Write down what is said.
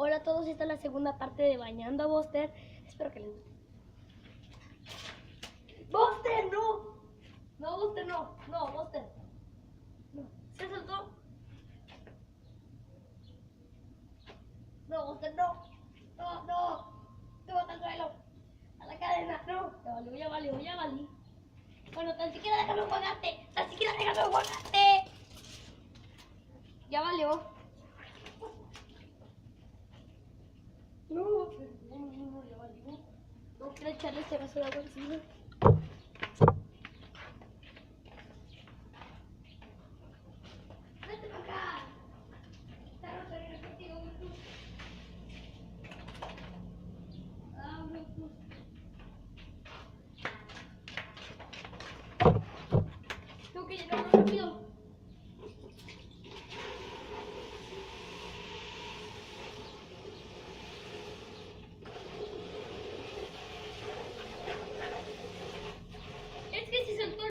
Hola a todos, esta es la segunda parte de Bañando a Buster. Espero que les guste. ¡Buster, no! No, Buster, no. No, Buster. No. ¿Se soltó? No, Buster, no. No, no. Te bota al suelo. A la cadena, no. Ya valió, ya valí. Bueno, tan siquiera déjame jugarte. Tan siquiera déjame jugarte. Ya valió. No, ya valió. No quiero echarle este vaso de agua encima.